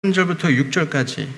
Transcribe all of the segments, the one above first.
3절부터 6절까지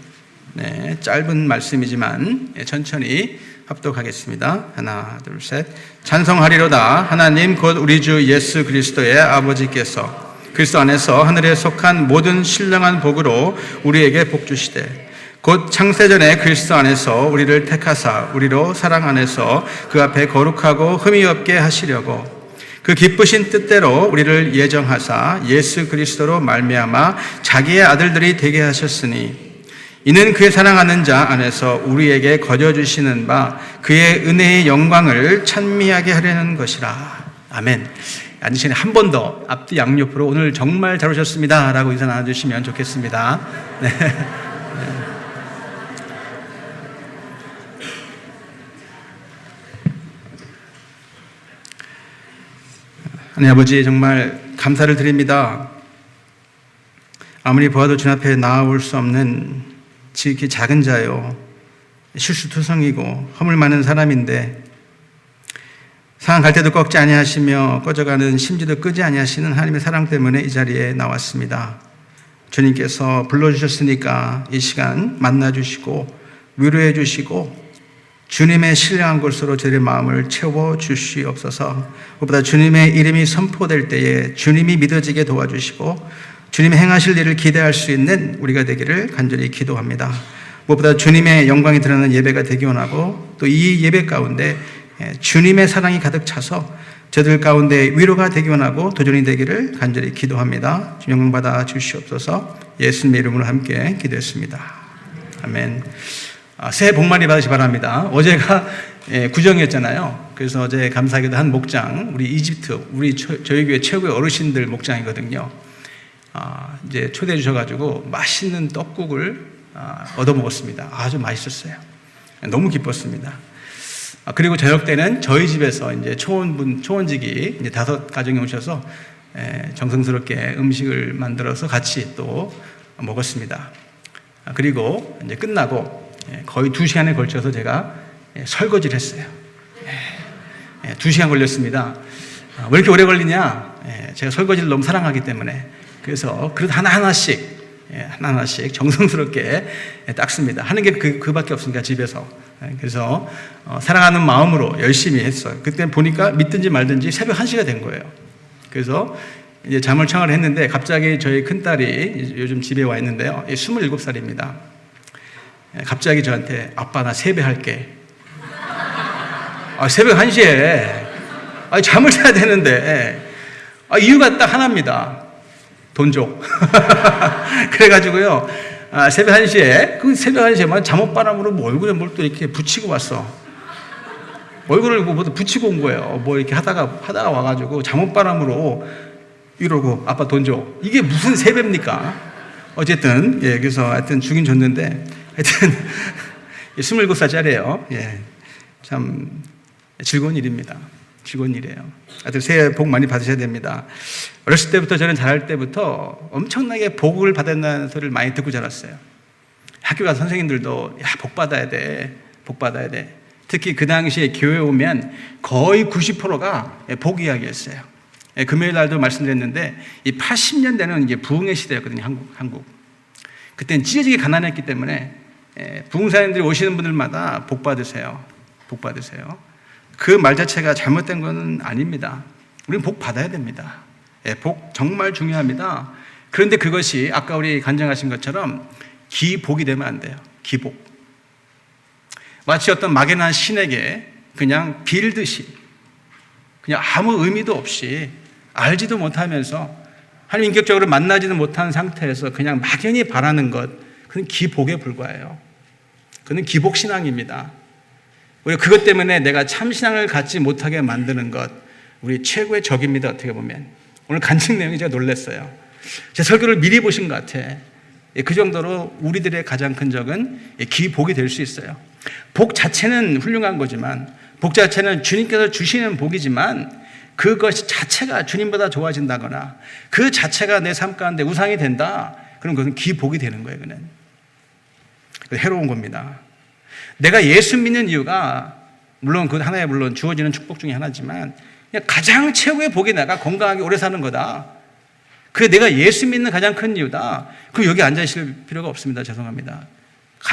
짧은 말씀이지만 천천히 합독하겠습니다. 하나, 둘, 셋. 찬송하리로다. 하나님 곧 우리 주 예수 그리스도의 아버지께서 그리스도 안에서 하늘에 속한 모든 신령한 복으로 우리에게 복 주시되 곧 창세전에 그리스도 안에서 우리를 택하사 우리로 사랑 안에서 그 앞에 거룩하고 흠이 없게 하시려고 그 기쁘신 뜻대로 우리를 예정하사 예수 그리스도로 말미암아 자기의 아들들이 되게 하셨으니 이는 그의 사랑하는 자 안에서 우리에게 거저 주시는 바 그의 은혜의 영광을 찬미하게 하려는 것이라. 아멘. 앉으시니 한 번 더 앞뒤 양옆으로 오늘 정말 잘 오셨습니다 라고 인사 나눠주시면 좋겠습니다. 네. 하나님 아버지, 정말 감사를 드립니다. 아무리 보아도 주님 앞에 나아올 수 없는 지극히 작은 자요, 실수투성이고 허물 많은 사람인데 상한 갈 때도 꺾지 아니하시며 꺼져가는 심지도 끄지 아니하시는 하나님의 사랑 때문에 이 자리에 나왔습니다. 주님께서 불러주셨으니까 이 시간 만나주시고 위로해 주시고 주님의 신령한 곳으로 저희의 마음을 채워주시옵소서. 무엇보다 주님의 이름이 선포될 때에 주님이 믿어지게 도와주시고 주님의 행하실 일을 기대할 수 있는 우리가 되기를 간절히 기도합니다. 무엇보다 주님의 영광이 드러나는 예배가 되기 원하고 또 이 예배 가운데 주님의 사랑이 가득 차서 저들 가운데 위로가 되기 원하고 도전이 되기를 간절히 기도합니다. 영광 받아 주시옵소서. 예수님의 이름으로 함께 기도했습니다. 아멘. 새해 복 많이 받으시 바랍니다. 어제가 구정이었잖아요. 그래서 어제 감사하게도 한 목장, 우리 이집트, 저희 교회 최고의 어르신들 목장이거든요. 이제 초대해 주셔가지고 맛있는 떡국을 얻어 먹었습니다. 아주 맛있었어요. 너무 기뻤습니다. 그리고 저녁 때는 저희 집에서 이제 초원직이 이제 5가정이 오셔서 정성스럽게 음식을 만들어서 같이 또 먹었습니다. 그리고 이제 끝나고 거의 2시간에 걸쳐서 제가 설거지를 했어요. 2시간 걸렸습니다. 왜 이렇게 오래 걸리냐? 제가 설거지를 너무 사랑하기 때문에. 그래서 그릇 하나하나씩 정성스럽게 닦습니다. 하는 게 그밖에 없으니까 집에서. 그래서 사랑하는 마음으로 열심히 했어요. 그때 보니까 믿든지 말든지 새벽 1시가 된 거예요. 그래서 이제 잠을 청하를 했는데 갑자기 저희 큰딸이 요즘 집에 와 있는데요. 27살입니다. 갑자기 저한테 아빠 나 세배할게. 새벽 1시에 잠을 자야 되는데 이유가 딱 하나입니다. 돈 줘. 그래가지고요 새벽 1시에만 잠옷바람으로 얼굴에 뭘 또 이렇게 붙이고 왔어. 얼굴을 뭐 붙이고 온 거예요. 뭐 이렇게 하다가 와가지고 잠옷바람으로 이러고 아빠 돈 줘. 이게 무슨 세배입니까? 어쨌든 그래서 하여튼 주긴 줬는데 하여튼 27살짜리예요. 참 즐거운 일입니다. 즐거운 일이에요. 하여튼 새해 복 많이 받으셔야 됩니다. 어렸을 때부터 저는 자랄 때부터 엄청나게 복을 받았다는 소리를 많이 듣고 자랐어요. 학교 가서 선생님들도 복 받아야 돼. 복 받아야 돼. 특히 그 당시에 교회에 오면 거의 90%가 복 이야기였어요. 금요일 날도 말씀드렸는데 이 80년대는 이게 부흥의 시대였거든요. 한국. 그때는 찢어지게 가난했기 때문에 부흥사님들이 오시는 분들마다 복 받으세요. 복 받으세요. 그 말 자체가 잘못된 건 아닙니다. 우리는 복 받아야 됩니다. 복 정말 중요합니다. 그런데 그것이 아까 우리 간증하신 것처럼 기복이 되면 안 돼요. 기복. 마치 어떤 막연한 신에게 그냥 빌듯이 그냥 아무 의미도 없이 알지도 못하면서 하나님 인격적으로 만나지도 못한 상태에서 그냥 막연히 바라는 것, 그건 기복에 불과해요. 그건 기복신앙입니다. 우리가 그것 때문에 내가 참신앙을 갖지 못하게 만드는 것, 우리 최고의 적입니다. 어떻게 보면 오늘 간증 내용이 제가 놀랐어요. 제 설교를 미리 보신 것 같아. 그 정도로 우리들의 가장 큰 적은 기복이 될 수 있어요. 복 자체는 훌륭한 거지만, 복 자체는 주님께서 주시는 복이지만 그것 자체가 주님보다 좋아진다거나 그 자체가 내 삶 가운데 우상이 된다, 그럼 그것은 기복이 되는 거예요. 그는 해로운 겁니다. 내가 예수 믿는 이유가 물론 그 하나의 물론 주어지는 축복 중에 하나지만 그냥 가장 최고의 복이 내가 건강하게 오래 사는 거다. 그게 내가 예수 믿는 가장 큰 이유다. 그럼 여기 앉아 있을 필요가 없습니다. 죄송합니다.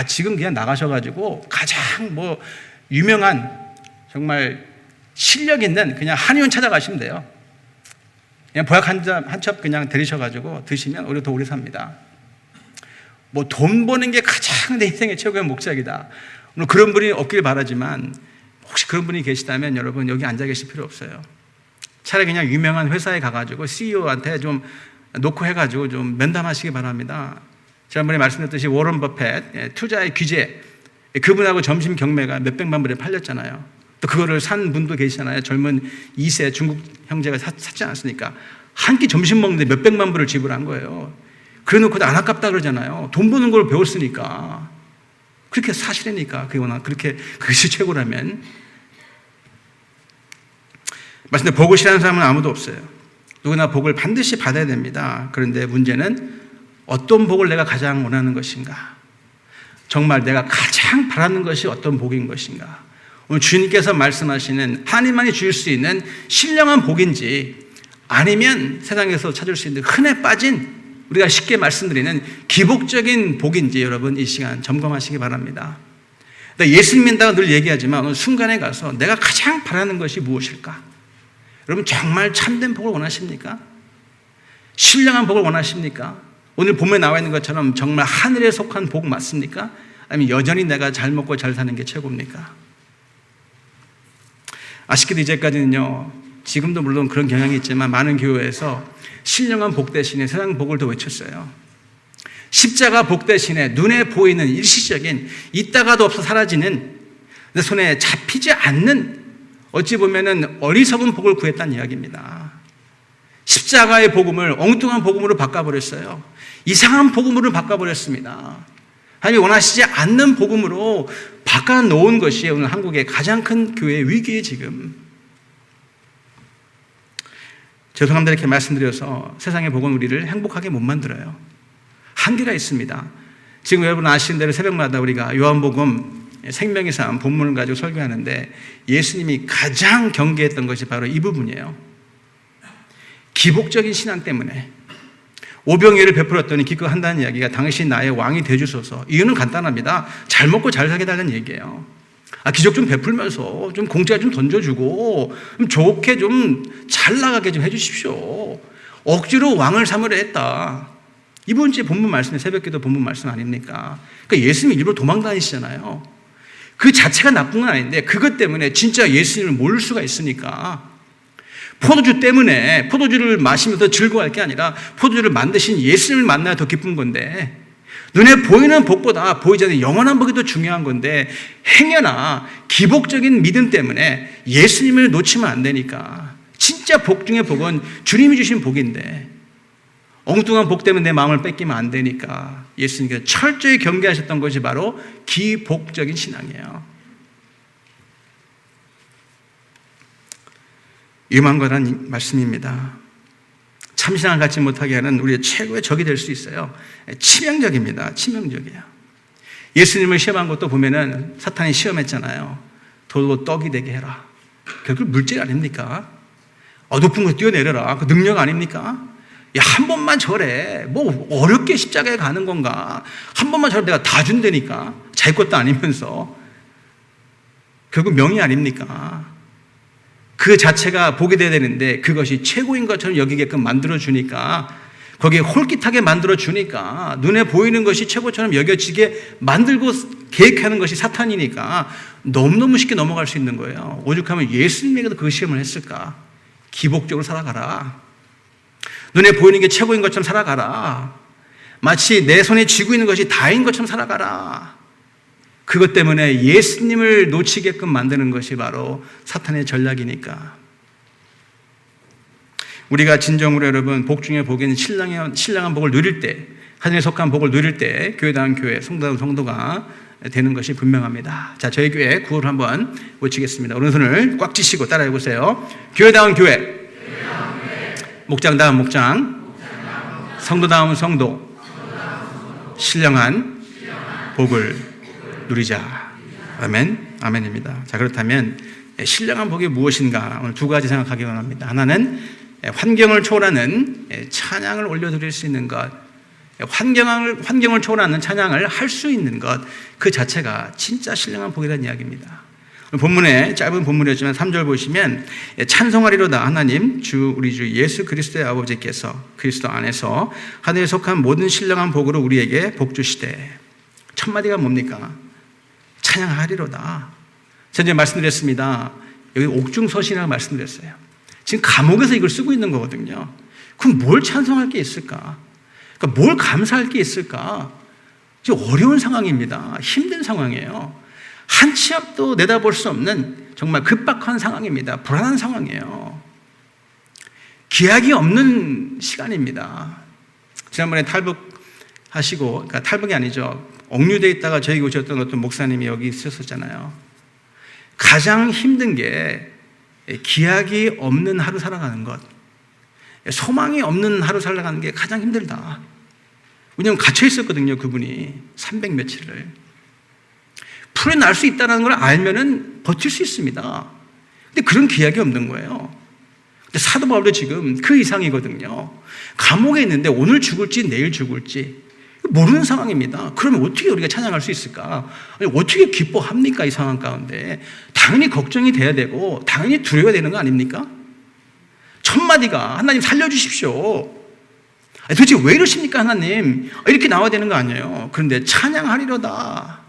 지금 그냥 나가셔가지고 가장 유명한 정말 실력 있는 그냥 한의원 찾아가시면 돼요. 그냥 보약 한 첩 그냥 들이셔가지고 드시면 오히려 더 오래 삽니다. 돈 버는 게 가장 내 인생의 최고의 목적이다. 물론 그런 분이 없길 바라지만 혹시 그런 분이 계시다면 여러분 여기 앉아 계실 필요 없어요. 차라리 그냥 유명한 회사에 가가지고 CEO한테 좀 놓고 해가지고 좀 면담하시기 바랍니다. 지난번에 말씀드렸듯이 워런 버핏 투자의 귀재, 그분하고 점심 경매가 몇백만 불에 팔렸잖아요. 또 그거를 산 분도 계시잖아요. 젊은 2세 중국 형제가 샀지 않았습니까? 한 끼 점심 먹는데 몇백만 불을 지불한 거예요. 그래 놓고도 안 아깝다 그러잖아요. 돈 버는 걸 배웠으니까. 그렇게 사실이니까 그것이 최고라면. 말씀드린 복을 싫어하는 사람은 아무도 없어요. 누구나 복을 반드시 받아야 됩니다. 그런데 문제는 어떤 복을 내가 가장 원하는 것인가? 정말 내가 가장 바라는 것이 어떤 복인 것인가? 오늘 주님께서 말씀하시는 하나님만이 주실 수 있는 신령한 복인지 아니면 세상에서 찾을 수 있는 흔해 빠진 우리가 쉽게 말씀드리는 기복적인 복인지 여러분 이 시간 점검하시기 바랍니다. 예수 믿는다고 늘 얘기하지만 어느 순간에 가서 내가 가장 바라는 것이 무엇일까? 여러분 정말 참된 복을 원하십니까? 신령한 복을 원하십니까? 오늘 본문에 나와 있는 것처럼 정말 하늘에 속한 복 맞습니까? 아니면 여전히 내가 잘 먹고 잘 사는 게 최고입니까? 아쉽게도 이제까지는요, 지금도 물론 그런 경향이 있지만 많은 교회에서 신령한 복 대신에 세상 복을 더 외쳤어요. 십자가 복 대신에 눈에 보이는 일시적인 있다가도 없어 사라지는 내 손에 잡히지 않는 어찌 보면은 어리석은 복을 구했다는 이야기입니다. 십자가의 복음을 엉뚱한 복음으로 바꿔버렸어요. 이상한 복음으로 바꿔버렸습니다. 하나님이 원하시지 않는 복음으로 바꿔놓은 것이 오늘 한국의 가장 큰 교회의 위기에 지금. 죄송합니다 이렇게 말씀드려서 세상의 복은 우리를 행복하게 못 만들어요. 한계가 있습니다. 지금 여러분 아시는 대로 새벽마다 우리가 요한복음 생명의 삶 본문을 가지고 설교하는데 예수님이 가장 경계했던 것이 바로 이 부분이에요. 기복적인 신앙 때문에 오병이어를 베풀었더니 기껏 한다는 이야기가 당신 나의 왕이 되주소서. 이유는 간단합니다. 잘 먹고 잘 살게 달라는 얘기예요. 기적 좀 베풀면서 좀 공짜 좀 던져주고 좀 좋게 좀 잘 나가게 좀 해주십시오. 억지로 왕을 삼으려 했다. 이번 주에 본문 말씀이 새벽기도 본문 말씀 아닙니까? 그러니까 예수님이 일부러 도망 다니시잖아요. 그 자체가 나쁜 건 아닌데 그것 때문에 진짜 예수님을 모를 수가 있으니까 포도주 때문에 포도주를 마시면서 즐거워할 게 아니라 포도주를 만드신 예수님을 만나야 더 기쁜 건데 눈에 보이는 복보다 보이지 않는 영원한 복이 더 중요한 건데 행여나 기복적인 믿음 때문에 예수님을 놓치면 안 되니까 진짜 복 중의 복은 주님이 주신 복인데 엉뚱한 복 때문에 내 마음을 뺏기면 안 되니까 예수님께서 철저히 경계하셨던 것이 바로 기복적인 신앙이에요. 위험한 거란 말씀입니다. 참신앙을 갖지 못하게 하는 우리의 최고의 적이 될 수 있어요. 치명적입니다. 치명적이에요. 예수님을 시험한 것도 보면은 사탄이 시험했잖아요. 돌로 떡이 되게 해라. 결국 물질 아닙니까? 높은 곳 뛰어내려라. 그 능력 아닙니까? 한 번만 절해. 뭐 어렵게 십자가에 가는 건가? 한 번만 절해 내가 다 준다니까. 자기 것도 아니면서. 결국 명이 아닙니까? 그 자체가 복이 돼야 되는데 그것이 최고인 것처럼 여기게끔 만들어주니까 거기에 홀깃하게 만들어주니까 눈에 보이는 것이 최고처럼 여겨지게 만들고 계획하는 것이 사탄이니까 너무너무 쉽게 넘어갈 수 있는 거예요. 오죽하면 예수님에게도 그 시험을 했을까? 기복적으로 살아가라. 눈에 보이는 게 최고인 것처럼 살아가라. 마치 내 손에 쥐고 있는 것이 다인 것처럼 살아가라. 그것 때문에 예수님을 놓치게끔 만드는 것이 바로 사탄의 전략이니까. 우리가 진정으로 여러분 복 중에 복인 신령한 복을 누릴 때, 하늘에 속한 복을 누릴 때 교회다운 교회, 성도다운 성도가 되는 것이 분명합니다. 자, 저희 교회 구호를 한번 외치겠습니다. 오른손을 꽉 쥐시고 따라해 보세요. 교회다운 교회, 목장다운 목장, 성도다운 성도, 신령한 복을 누리자. 아멘. 아멘입니다. 자, 그렇다면 신령한 복이 무엇인가 오늘 두 가지 생각하기 원합니다. 하나는 환경을 초월하는 찬양을 올려드릴 수 있는 것, 환경을 초월하는 찬양을 할 수 있는 것, 그 자체가 진짜 신령한 복이라는 이야기입니다. 본문에 짧은 본문이었지만 3절 보시면 찬송하리로다 하나님 우리 주 예수 그리스도의 아버지께서 그리스도 안에서 하늘에 속한 모든 신령한 복으로 우리에게 복 주시되. 첫 마디가 뭡니까? 찬양하리로다. 전에 말씀드렸습니다. 여기 옥중서신이라고 말씀드렸어요. 지금 감옥에서 이걸 쓰고 있는 거거든요. 그럼 뭘 찬송할 게 있을까? 그러니까 뭘 감사할 게 있을까? 지금 어려운 상황입니다. 힘든 상황이에요. 한 치 앞도 내다볼 수 없는 정말 급박한 상황입니다. 불안한 상황이에요. 기약이 없는 시간입니다. 지난번에 탈북하시고, 그러니까 탈북이 아니죠. 억류되어 있다가 저희 오셨던 어떤 목사님이 여기 있었잖아요. 가장 힘든 게 기약이 없는 하루 살아가는 것, 소망이 없는 하루 살아가는 게 가장 힘들다. 왜냐하면 갇혀 있었거든요, 그분이 300 며칠을. 풀어날 수 있다는 걸 알면은 버틸 수 있습니다. 근데 그런 기약이 없는 거예요. 근데 사도 바울도 지금 그 이상이거든요. 감옥에 있는데 오늘 죽을지 내일 죽을지 모르는 상황입니다. 그러면 어떻게 우리가 찬양할 수 있을까? 아니, 어떻게 기뻐합니까? 이 상황 가운데. 당연히 걱정이 돼야 되고 당연히 두려워야 되는 거 아닙니까? 첫 마디가 하나님 살려주십시오. 아니, 도대체 왜 이러십니까 하나님? 이렇게 나와야 되는 거 아니에요. 그런데 찬양하리로다.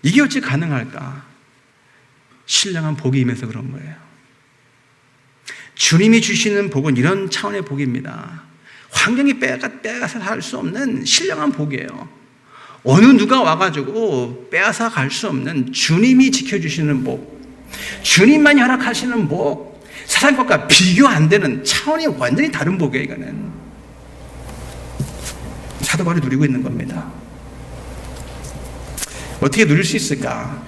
이게 어찌 가능할까? 신령한 복이 임해서 그런 거예요. 주님이 주시는 복은 이런 차원의 복입니다. 환경이 빼앗아 갈 수 없는 신령한 복이에요. 어느 누가 와가지고 빼앗아 갈 수 없는 주님이 지켜주시는 복, 주님만 허락하시는 복, 세상 것과 비교 안 되는 차원이 완전히 다른 복이에요. 이거는 사도 바울이 누리고 있는 겁니다. 어떻게 누릴 수 있을까?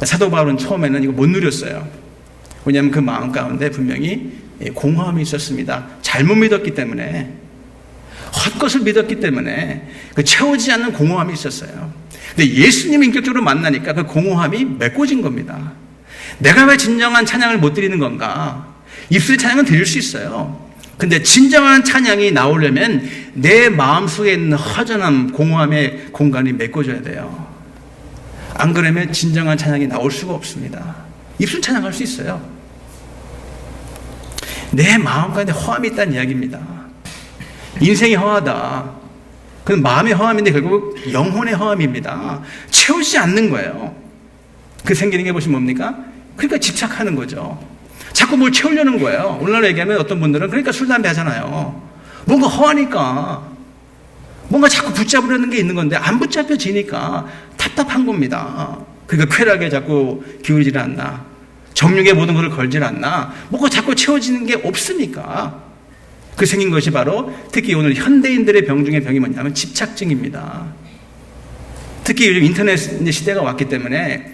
사도 바울은 처음에는 이거 못 누렸어요. 왜냐하면 그 마음 가운데 분명히 공허함이 있었습니다. 잘못 믿었기 때문에, 헛것을 믿었기 때문에 그 채워지지 않는 공허함이 있었어요. 근데 예수님을 인격적으로 만나니까 그 공허함이 메꿔진 겁니다. 내가 왜 진정한 찬양을 못 드리는 건가? 입술의 찬양은 드릴 수 있어요. 근데 진정한 찬양이 나오려면 내 마음속에 있는 허전함, 공허함의 공간이 메꿔져야 돼요. 안 그러면 진정한 찬양이 나올 수가 없습니다. 입술 찬양할 수 있어요. 내 마음 가운데 허함이 있다는 이야기입니다. 인생이 허하다. 그건 마음의 허함인데 결국 영혼의 허함입니다. 채우지 않는 거예요. 그 생기는 게 보시면 뭡니까? 그러니까 집착하는 거죠. 자꾸 뭘 채우려는 거예요. 오늘날로 얘기하면 어떤 분들은 그러니까 술, 담배 하잖아요. 뭔가 허하니까. 뭔가 자꾸 붙잡으려는 게 있는 건데 안 붙잡혀지니까 답답한 겁니다. 그러니까 쾌락에 자꾸 기울이질 않나, 정욕의 모든 것을 걸질 않나, 뭐가 자꾸 채워지는 게 없으니까 그 생긴 것이 바로 특히 오늘 현대인들의 병 중에 병이 뭐냐면 집착증입니다. 특히 요즘 인터넷 시대가 왔기 때문에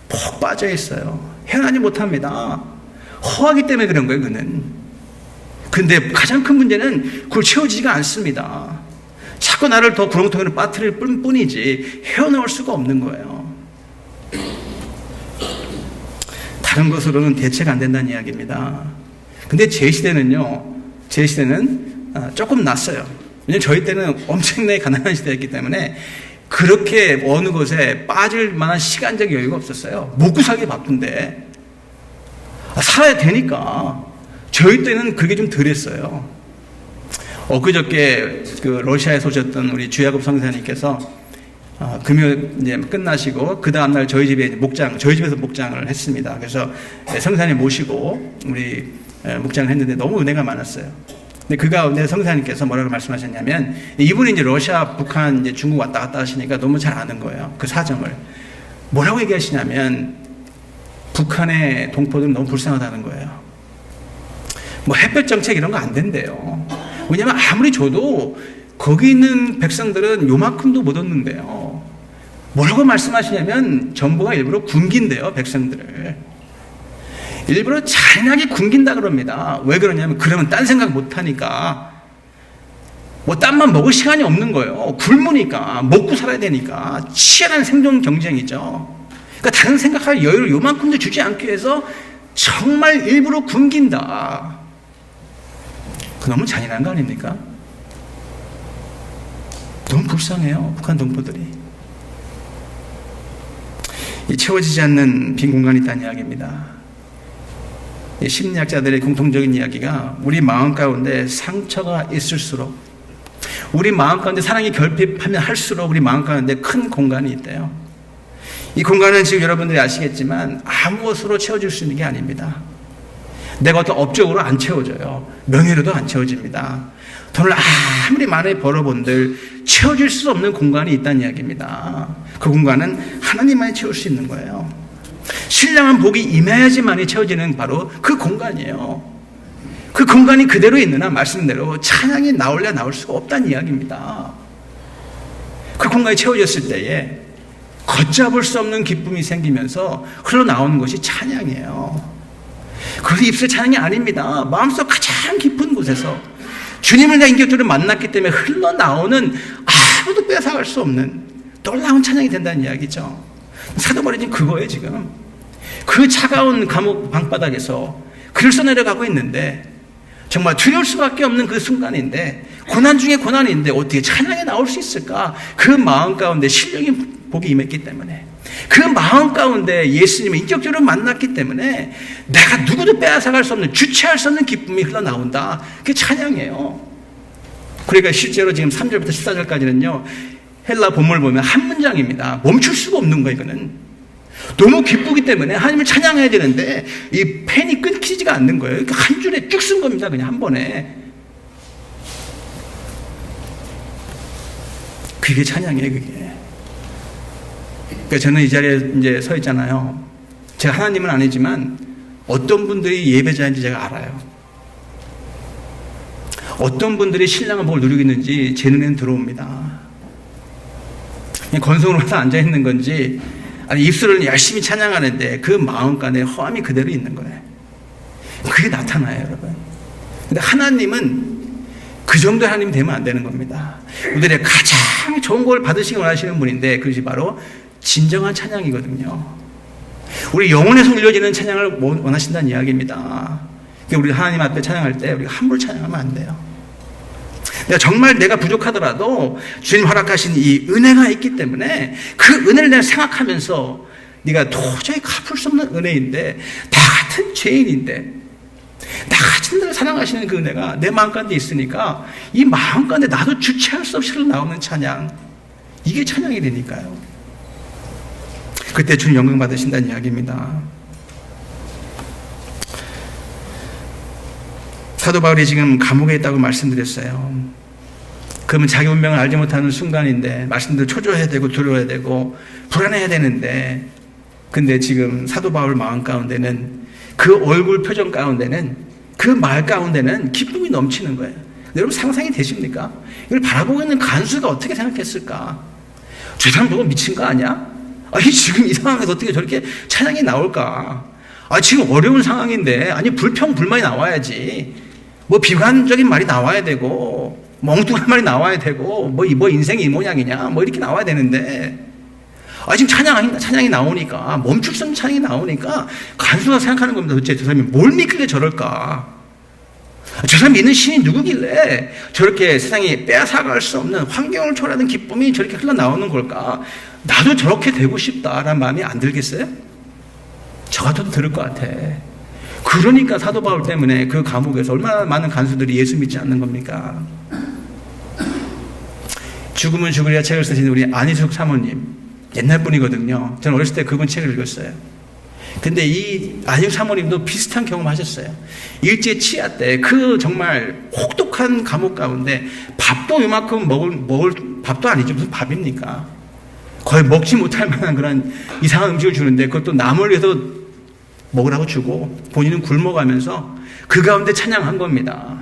푹 빠져 있어요. 헤어나지 못합니다. 허하기 때문에 그런 거예요, 그는. 근데 가장 큰 문제는 그걸 채워지지가 않습니다. 자꾸 나를 더 구렁텅이로 빠뜨릴 뿐이지 헤어나올 수가 없는 거예요. 다른 것으로는 대체가 안 된다는 이야기입니다. 근데 제 시대는 조금 낫어요. 왜냐하면 저희 때는 엄청나게 가난한 시대였기 때문에 그렇게 어느 곳에 빠질 만한 시간적 여유가 없었어요. 먹고 살기 바쁜데 살아야 되니까. 저희 때는 그게 좀 덜했어요. 엊그저께 그 러시아에서 오셨던 우리 주야곱 성사님께서 금요일 이제 끝나시고 그 다음날 저희 집에서 목장을 했습니다. 그래서 성사님 모시고 우리 목장을 했는데 너무 은혜가 많았어요. 근데 그 가운데 성사님께서 뭐라고 말씀하셨냐면, 이분이 이제 러시아, 북한, 이제 중국 왔다 갔다 하시니까 너무 잘 아는 거예요. 그 사정을. 뭐라고 얘기하시냐면, 북한의 동포들은 너무 불쌍하다는 거예요. 뭐 햇볕 정책 이런 거 안 된대요. 왜냐면 아무리 줘도 거기 있는 백성들은 요만큼도 못 얻는데요. 뭐라고 말씀하시냐면 정부가 일부러 굶긴대요, 백성들을. 일부러 잔인하게 굶긴다 그럽니다. 왜 그러냐면 그러면 딴 생각 못 하니까, 뭐 딴만 먹을 시간이 없는 거예요. 굶으니까, 먹고 살아야 되니까. 치열한 생존 경쟁이죠. 그러니까 다른 생각할 여유를 요만큼도 주지 않기 위해서 정말 일부러 굶긴다. 그 너무 잔인한 거 아닙니까? 너무 불쌍해요, 북한 동포들이. 이 채워지지 않는 빈 공간이 있다는 이야기입니다. 이 심리학자들의 공통적인 이야기가 우리 마음 가운데 상처가 있을수록, 우리 마음 가운데 사랑이 결핍하면 할수록 우리 마음 가운데 큰 공간이 있대요. 이 공간은 지금 여러분들이 아시겠지만 아무 것으로 채워질 수 있는 게 아닙니다. 내가 어떤 업적으로 안 채워져요. 명예로도 안 채워집니다. 돈을 아무리 많이 벌어본들 채워질 수 없는 공간이 있다는 이야기입니다. 그 공간은 하나님만이 채울 수 있는 거예요. 신령한 복이 임해야지만이 채워지는 바로 그 공간이에요. 그 공간이 그대로 있는 한 말씀대로 찬양이 나올래 나올 수가 없다는 이야기입니다. 그 공간이 채워졌을 때에 걷잡을 수 없는 기쁨이 생기면서 흘러나오는 것이 찬양이에요. 그래서 입술의 찬양이 아닙니다. 마음속 가장 깊은 곳에서 주님을 내 인격적으로 만났기 때문에 흘러나오는 아무도 뺏어갈 수 없는 놀라운 찬양이 된다는 이야기죠. 사도 바울이 지금 그거예요. 지금 그 차가운 감옥 방바닥에서 글을 써내려가고 있는데 정말 두려울 수밖에 없는 그 순간인데, 고난 중에 고난인데 어떻게 찬양이 나올 수 있을까? 그 마음 가운데 신령이 복이 임했기 때문에, 그 마음 가운데 예수님을 인격적으로 만났기 때문에 내가 누구도 빼앗아갈 수 없는, 주체할 수 없는 기쁨이 흘러나온다. 그게 찬양이에요. 그러니까 실제로 지금 3절부터 14절까지는요 헬라 본문을 보면 한 문장입니다. 멈출 수가 없는 거예요. 이거는 너무 기쁘기 때문에 하나님을 찬양해야 되는데 이 펜이 끊기지가 않는 거예요. 한 줄에 쭉 쓴 겁니다. 그냥 한 번에. 그게 찬양이에요. 그게. 그러니까 저는 이 자리에 이제 서 있잖아요. 제가 하나님은 아니지만 어떤 분들이 예배자인지 제가 알아요. 어떤 분들이 신랑한 복을 누리고 있는지 제 눈에는 들어옵니다. 그냥 건성으로 와서 앉아있는 건지, 아니 입술을 열심히 찬양하는데 그 마음간에 허함이 그대로 있는 거예요. 그게 나타나요, 여러분. 근데 하나님은 그 정도 하나님이 되면 안 되는 겁니다. 우리들의 가장 좋은 걸 받으시기 원하시는 분인데 그것이 바로 진정한 찬양이거든요. 우리 영혼에서 울려지는 찬양을 원하신다는 이야기입니다. 우리 하나님 앞에 찬양할 때 우리가 함부로 찬양하면 안 돼요. 정말 내가 부족하더라도 주님 허락하신 이 은혜가 있기 때문에 그 은혜를 내가 생각하면서, 네가 도저히 갚을 수 없는 은혜인데, 나 같은 죄인인데 나 같은 분을 사랑하시는 그 은혜가 내 마음 가운데 있으니까 이 마음 가운데 나도 주체할 수 없이 흘러나오는 찬양, 이게 찬양이 되니까요. 그때 주님 영광 받으신다는 이야기입니다. 사도 바울이 지금 감옥에 있다고 말씀드렸어요. 그러면 자기 운명을 알지 못하는 순간인데 말씀대로 초조해야 되고 두려워야 되고 불안해야 되는데, 근데 지금 사도 바울 마음 가운데는, 그 얼굴 표정 가운데는, 그 말 가운데는 기쁨이 넘치는 거예요. 여러분 상상이 되십니까? 이걸 바라보고 있는 간수가 어떻게 생각했을까? 저 사람 보고 미친 거 아니야? 아니 지금 이 상황에서 어떻게 저렇게 찬양이 나올까? 지금 어려운 상황인데, 아니 불평불만이 나와야지, 뭐 비관적인 말이 나와야 되고, 멍뚱한 말이 나와야 되고, 뭐 인생이 이 모양이냐, 뭐 이렇게 나와야 되는데, 지금 찬양이 나오니까, 멈출 수 없는 찬양이 나오니까 간수가 생각하는 겁니다. 도대체 저 사람이 뭘 믿길래 저럴까? 저 사람이 있는 신이 누구길래 저렇게 세상에 빼앗아갈 수 없는 환경을 초월하는 기쁨이 저렇게 흘러나오는 걸까? 나도 저렇게 되고 싶다라는 마음이 안 들겠어요? 저 같아도 들을 것 같아. 그러니까 사도 바울 때문에 그 감옥에서 얼마나 많은 간수들이 예수 믿지 않는 겁니까? 죽으면 죽으리라 책을 쓰신 우리 안희숙 사모님, 옛날 분이거든요. 저는 어렸을 때 그분 책을 읽었어요. 근데 이 안희숙 사모님도 비슷한 경험 하셨어요. 일제 치하 때 그 정말 혹독한 감옥 가운데 밥도 이만큼 먹을 밥도 아니죠. 무슨 밥입니까? 거의 먹지 못할 만한 그런 이상한 음식을 주는데 그것도 남을 위해서 먹으라고 주고 본인은 굶어가면서 그 가운데 찬양한 겁니다.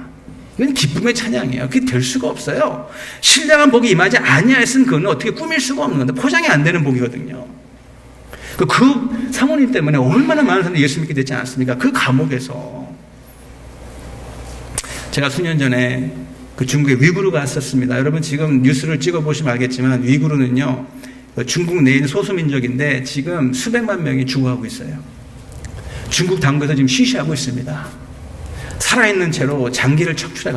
이건 기쁨의 찬양이에요. 그게 될 수가 없어요. 신령한 복이 임하지 아니하였으면 그건 어떻게 꾸밀 수가 없는 건데, 포장이 안 되는 복이거든요. 그 사모님 때문에 얼마나 많은 사람들이 예수 믿게 되지 않았습니까? 그 감옥에서. 제가 수년 전에 그 중국의 위구르 갔었습니다. 여러분 지금 뉴스를 찍어보시면 알겠지만 위구르는요 중국 내인 소수민족인데 지금 수백만 명이 죽어가고 있어요. 중국 당국에서 지금 시시하고 있습니다. 살아있는 채로 장기를 착출해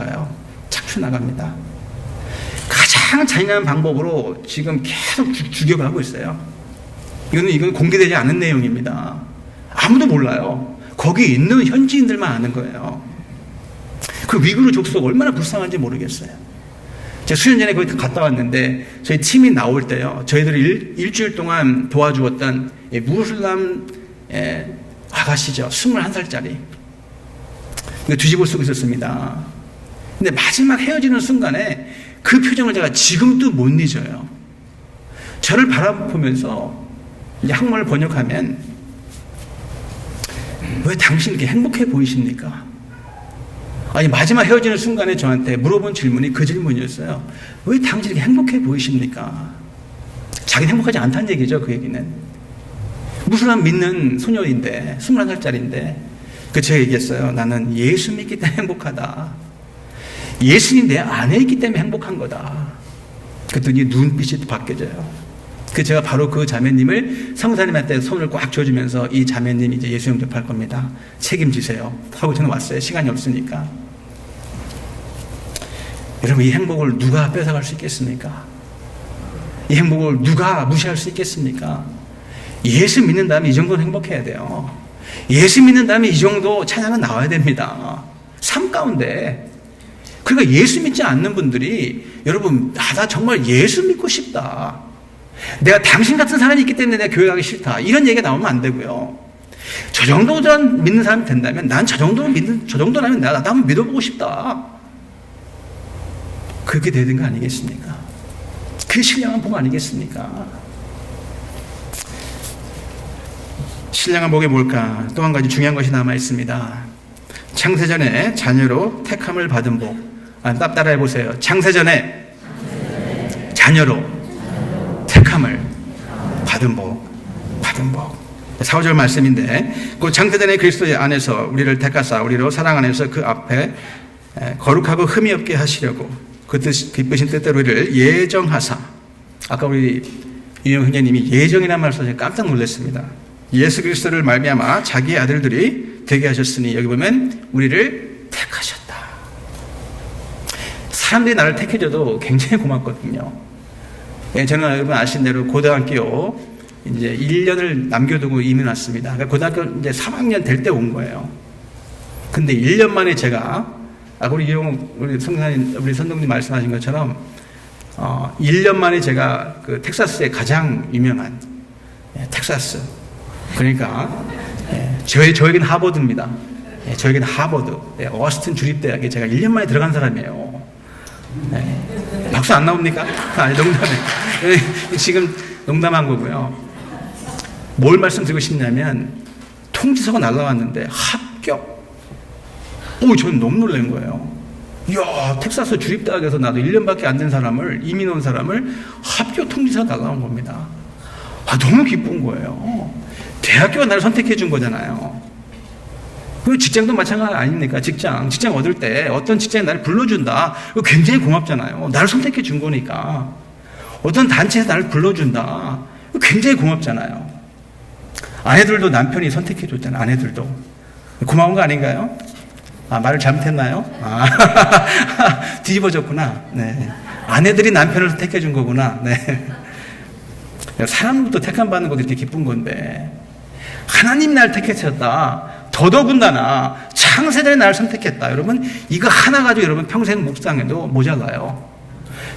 나갑니다. 가장 잔인한 방법으로 지금 계속 죽여가고 있어요. 이건 공개되지 않은 내용입니다. 아무도 몰라요. 거기 있는 현지인들만 아는 거예요. 그 위구르 족속 얼마나 불쌍한지 모르겠어요. 제가 수년 전에 거기 갔다 왔는데 저희 팀이 나올 때요, 저희들이 일주일 동안 도와주었던 무슬람 아가씨죠. 21살짜리. 이거 뒤집어 쓰고 있었습니다. 근데 마지막 헤어지는 순간에 그 표정을 제가 지금도 못 잊어요. 저를 바라보면서 이제 한국말을 번역하면, 왜 당신 이렇게 행복해 보이십니까? 아니, 마지막 헤어지는 순간에 저한테 물어본 질문이 그 질문이었어요. 왜 당신 이렇게 행복해 보이십니까? 자기는 행복하지 않다는 얘기죠, 그 얘기는. 무슬람 믿는 소녀인데, 21살짜리인데, 제가 얘기했어요. 나는 예수 믿기 때문에 행복하다. 예수님 내 안에 있기 때문에 행복한 거다. 그랬더니 눈빛이 바뀌어져요. 제가 바로 그 자매님을 성사님한테 손을 꽉 쥐어주면서, 이 자매님 이제 예수 영접할 겁니다. 책임지세요. 하고 저는 왔어요. 시간이 없으니까. 여러분, 이 행복을 누가 뺏어갈 수 있겠습니까? 이 행복을 누가 무시할 수 있겠습니까? 예수 믿는 다음에 이 정도는 행복해야 돼요. 예수 믿는 다음에 이 정도 찬양은 나와야 됩니다. 삶 가운데. 그러니까 예수 믿지 않는 분들이, 여러분, 나 정말 예수 믿고 싶다. 내가 당신 같은 사람이 있기 때문에 내가 교회 가기 싫다. 이런 얘기가 나오면 안 되고요. 저 정도는 믿는 사람이 된다면, 난 저 정도라면 나 한번 믿어보고 싶다. 그렇게 되는 거 아니겠습니까? 그 신령한 복 아니겠습니까? 신령한 복이 뭘까? 또 한 가지 중요한 것이 남아 있습니다. 창세전에 자녀로 택함을 받은 복. 따라해 보세요. 창세전에 자녀로 택함을 받은 복. 4절 말씀인데, 그 창세전에 그리스도 안에서 우리를 택하사 우리로 사랑 안에서 그 앞에 거룩하고 흠이 없게 하시려고 그 기쁘신 뜻대로 우리를 예정하사. 아까 우리 유영 형제님이 예정이라는 말 써서 깜짝 놀랐습니다. 예수 그리스도를 말미암아 자기의 아들들이 되게 하셨으니, 여기 보면 우리를 택하셨다. 사람들이 나를 택해줘도 굉장히 고맙거든요. 저는 여러분 아시는 대로 고등학교 이제 1년을 남겨두고 이민 왔습니다. 그러니까 고등학교 이제 3학년 될 때 온 거예요. 근데 1년 만에 제가, 우리 선동님 말씀하신 것처럼, 1년 만에 제가 그 텍사스의 가장 유명한, 텍사스. 그러니까, 저에겐 하버드입니다. 저에겐 하버드. 어스틴 주립대학에 제가 1년 만에 들어간 사람이에요. 박수 안 나옵니까? 아니, 농담해. 지금 농담한 거고요. 뭘 말씀드리고 싶냐면, 통지서가 날라왔는데 합격. 저는 너무 놀란 거예요. 이야, 텍사스 주립대학에서 나도 1년밖에 안 된 사람을, 이민 온 사람을 합격 통지서가 날라온 겁니다. 너무 기쁜 거예요. 대학교가 나를 선택해 준 거잖아요. 그리고 직장도 마찬가지 아닙니까? 직장 얻을 때 어떤 직장이 나를 불러준다. 그거 굉장히 고맙잖아요. 나를 선택해 준 거니까. 어떤 단체에서 나를 불러준다. 그거 굉장히 고맙잖아요. 아내들도 남편이 선택해 줬잖아요. 아내들도. 고마운 거 아닌가요? 말을 잘못했나요? 뒤집어졌구나. 네. 아내들이 남편을 선택해 준 거구나. 네. 사람부터 택함 받는 것도 이렇게 기쁜 건데, 하나님이 날 택하셨다. 더더군다나 창세전에 나를 선택했다. 여러분, 이거 하나 가지고 여러분 평생 묵상해도 모자라요.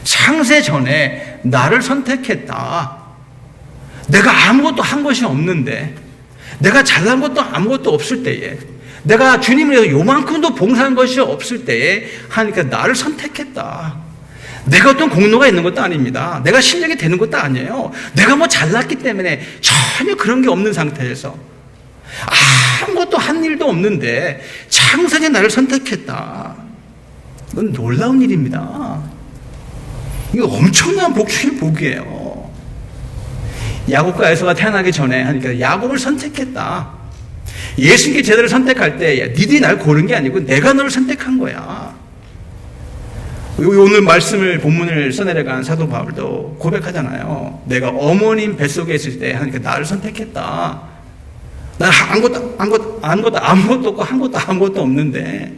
창세전에 나를 선택했다. 내가 아무것도 한 것이 없는데, 내가 잘난 것도 아무것도 없을 때에, 내가 주님을 위해서 요만큼도 봉사한 것이 없을 때에 하니까 나를 선택했다. 내가 어떤 공로가 있는 것도 아닙니다. 내가 실력이 되는 것도 아니에요. 내가 뭐 잘났기 때문에 전혀 그런 게 없는 상태에서 아무것도 한 일도 없는데 창세전에 나를 선택했다. 이건 놀라운 일입니다. 이거 엄청난 복 중의 복이에요. 야곱과 에서가 태어나기 전에 하니까 야곱을 선택했다. 예수님께 제자를 선택할 때 니들이 날 고른 게 아니고 내가 너를 선택한 거야. 오늘 본문을 써내려간 사도 바울도 고백하잖아요. 내가 어머님 뱃속에 있을 때 하니까 나를 선택했다. 나 아무것도 없고 한 것도 아무것도 없는데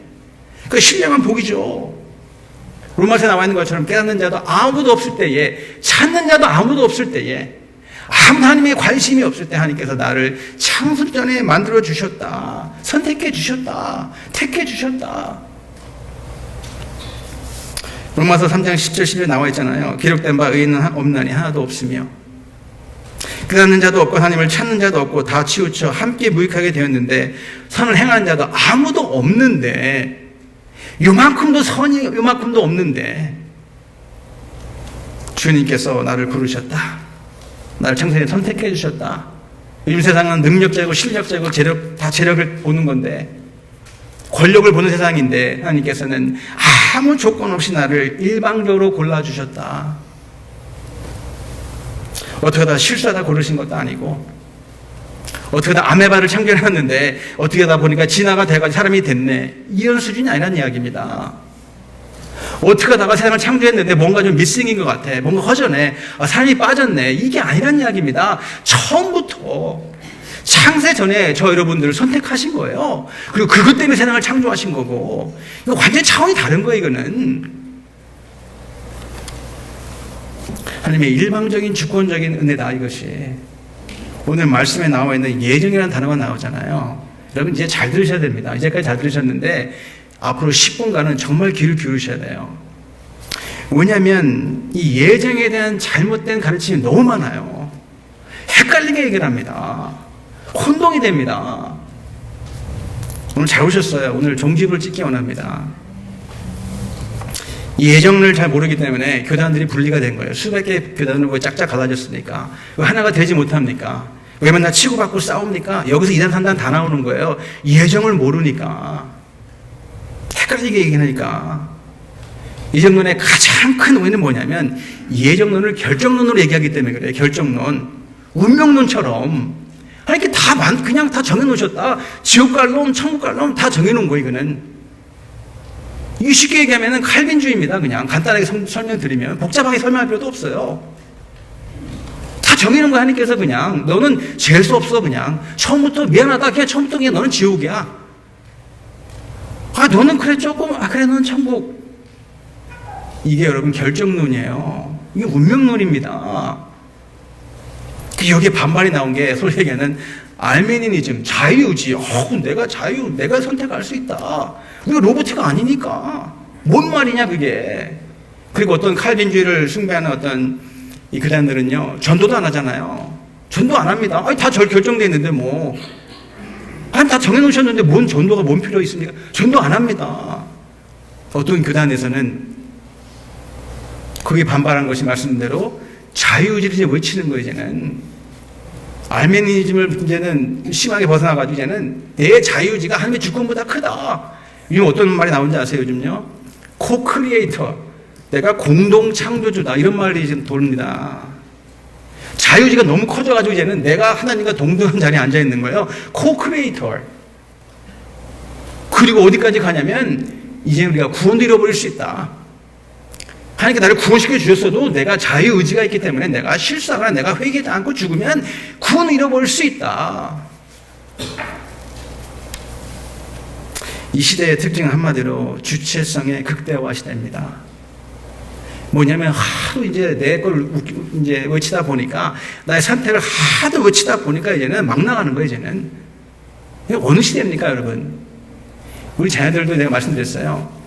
그 신령한 복이죠. 로마서에 나와 있는 것처럼 깨닫는 자도 아무도 없을 때에, 찾는 자도 아무도 없을 때에, 아무 하나님의 관심이 없을 때 하나님께서 나를 창세 전에 만들어 주셨다, 선택해 주셨다, 택해 주셨다. 로마서 3장 10절 11절 나와 있잖아요. 기록된 바 의인은 없나니 하나도 없으며 깨닫는 자도 없고 하나님을 찾는 자도 없고 다 치우쳐 함께 무익하게 되었는데 선을 행하는 자도 아무도 없는데, 요만큼도 선이 요만큼도 없는데 주님께서 나를 부르셨다, 나를 창세에 선택해 주셨다. 요즘 세상은 능력자고 실력자고 재력을 보는 건데, 권력을 보는 세상인데 하나님께서는 아무 조건 없이 나를 일방적으로 골라주셨다. 어떻게 하다 실수하다 고르신 것도 아니고, 어떻게 하다 아메바를 창조해놨는데 어떻게 하다 보니까 진화가 돼가지고 사람이 됐네, 이런 수준이 아니란 이야기입니다. 어떻게 하다가 세상을 창조했는데 뭔가 좀 미싱인 것 같아, 뭔가 허전해, 사람이 빠졌네, 이게 아니란 이야기입니다. 처음부터 창세 전에 저 여러분들을 선택하신 거예요. 그리고 그것 때문에 세상을 창조하신 거고, 이거 완전히 차원이 다른 거예요. 이거는 하나님의 일방적인 주권적인 은혜다, 이것이. 오늘 말씀에 나와 있는 예정이라는 단어가 나오잖아요. 여러분 이제 잘 들으셔야 됩니다. 이제까지 잘 들으셨는데 앞으로 10분간은 정말 귀를 기울이셔야 돼요. 왜냐하면 이 예정에 대한 잘못된 가르침이 너무 많아요. 헷갈리게 얘기를 합니다. 혼동이 됩니다. 오늘 잘 오셨어요. 오늘 종지부를 찍기 원합니다. 이 예정을 잘 모르기 때문에 교단들이 분리가 된 거예요. 수백 개의 교단으로 왜 짝짝 갈라졌습니까? 왜 하나가 되지 못합니까? 왜 맨날 치고받고 싸웁니까? 여기서 2단 3단 다 나오는 거예요. 예정을 모르니까, 헷갈리게 얘기하니까. 예정론의 가장 큰 오해는 뭐냐면 예정론을 결정론으로 얘기하기 때문에 그래요. 결정론, 운명론처럼 이렇게 그냥 다 정해놓으셨다. 지옥 갈 놈, 천국 갈 놈 다 정해놓은 거예요. 이거는 이게 쉽게 얘기하면 칼빈주의입니다. 그냥 간단하게 설명드리면, 복잡하게 설명할 필요도 없어요. 다 정해놓은 거 하나님께서 그냥 너는 재수 없어, 그냥 처음부터 미안하다, 그냥 처음부터 그냥 너는 지옥이야. 너는 그래 조금, 그래 너는 천국. 이게 여러분 결정론이에요. 이게 운명론입니다. 여기에 반발이 나온 게 소리에게는 알메니니즘, 자유의지. 내가 선택할 수 있다. 우리가 로봇가 아니니까. 뭔 말이냐 그게. 그리고 어떤 칼빈주의를 숭배하는 어떤 이 교단들은요, 전도도 안 하잖아요. 전도 안 합니다. 다 결정되어 있는데 뭐. 다 정해놓으셨는데 뭔 전도가 뭔 필요 있습니까? 전도 안 합니다. 어떤 교단에서는 거기에 반발한 것이 말씀대로 자유의지를 이제 외치는 거예요. 이제는 알메니즘을 이제는 심하게 벗어나가지고 이제는 내 자유의지가 하나님의 주권보다 크다. 요즘 어떤 말이 나오는지 아세요? 요즘요, 코크리에이터, 내가 공동 창조주다, 이런 말이 지금 돕니다. 자유의지가 너무 커져가지고 이제는 내가 하나님과 동등한 자리에 앉아 있는 거예요. 코크리에이터. 그리고 어디까지 가냐면 이제 우리가 구원도 잃어버릴 수 있다. 하나님께 나를 구원시켜 주셨어도 내가 자유의지가 있기 때문에 내가 실수하거나 내가 회개하지 않고 죽으면 구원을 잃어버릴 수 있다. 이 시대의 특징은 한마디로 주체성의 극대화 시대입니다. 뭐냐면 하도 이제 내 걸 이제 외치다 보니까, 나의 선택을 하도 외치다 보니까 이제는 막 나가는 거예요. 이제는 어느 시대입니까, 여러분? 우리 자녀들도 내가 말씀드렸어요.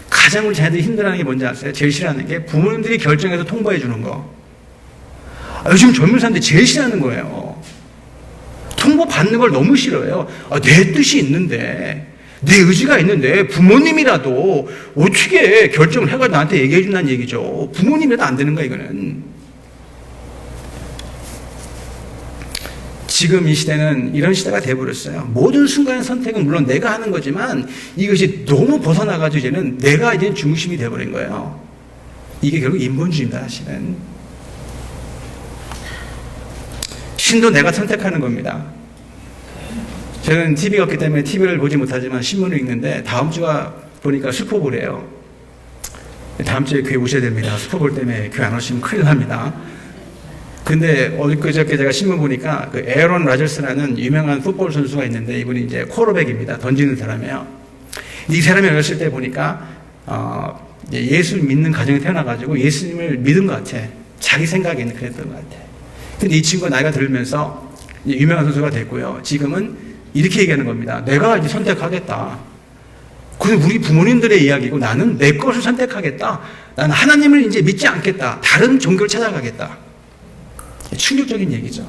가장 우리 자녀들이 힘들어하는 게 뭔지 아세요? 제일 싫어하는 게 부모님들이 결정해서 통보해 주는 거. 요즘 젊은 사람들이 제일 싫어하는 거예요. 통보 받는 걸 너무 싫어해요. 내 뜻이 있는데, 내 의지가 있는데 부모님이라도 어떻게 결정을 해가지고 나한테 얘기해 준다는 얘기죠. 부모님이라도 안 되는 거야, 이거는. 지금 이 시대는 이런 시대가 돼버렸어요. 모든 순간 선택은 물론 내가 하는 거지만 이것이 너무 벗어나가지고 이제는 내가 이제 중심이 돼버린 거예요. 이게 결국 인본주의입니다, 사실은. 신도 내가 선택하는 겁니다. 저는 TV가 없기 때문에 TV를 보지 못하지만 신문을 읽는데, 다음 주가 보니까 슈퍼볼이에요. 다음 주에 교회 오셔야 됩니다. 슈퍼볼 때문에 교회 안 오시면 큰일 납니다. 근데 그저께 제가 신문 보니까 그 에런 라저스라는 유명한 풋볼 선수가 있는데 이분이 이제 쿼터백입니다. 던지는 사람이에요. 이 사람이 어렸을 때 보니까 예수 믿는 가정에 태어나가지고 예수님을 믿은 것 같아. 자기 생각에는 그랬던 것 같아. 근데 이 친구가 나이가 들면서 유명한 선수가 됐고요. 지금은 이렇게 얘기하는 겁니다. 내가 이제 선택하겠다. 그건 우리 부모님들의 이야기고 나는 내 것을 선택하겠다. 나는 하나님을 이제 믿지 않겠다. 다른 종교를 찾아가겠다. 충격적인 얘기죠.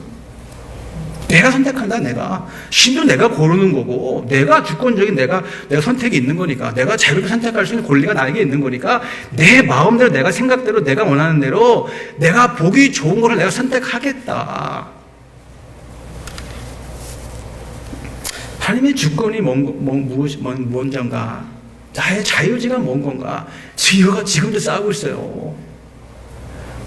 내가 선택한다. 내가 신도 내가 고르는 거고 내가 주권적인 내가 선택이 있는 거니까 내가 자유롭게 선택할 수 있는 권리가 나에게 있는 거니까 내 마음대로 내가 생각대로 내가 원하는 대로 내가 보기 좋은 거를 내가 선택하겠다. 하나님의 주권이 뭔가 나의 자유지가 뭔 건가 지금도 싸우고 있어요.